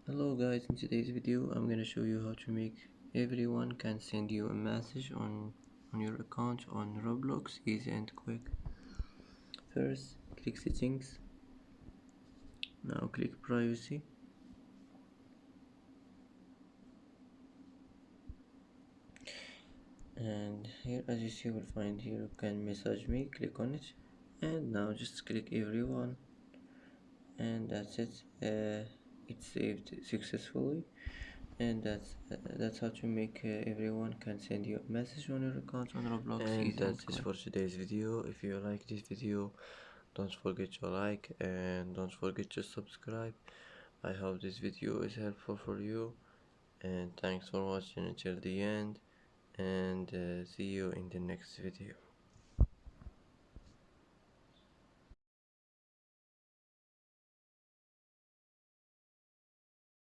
Hello guys, in today's video I'm gonna show you how to make everyone can send you a message on your account on Roblox, easy and quick. First click settings, now click privacy, and here as you see you will find here you can message me, click on it, and now just click everyone, and that's it. It's saved successfully. And that's how to make everyone can send you a message on your account on Roblox, And easy and that's it quick. for today's video. If you like this video, don't forget to like and don't forget to subscribe. I hope this video is helpful for you, and thanks for watching until the end, and see you in the next video.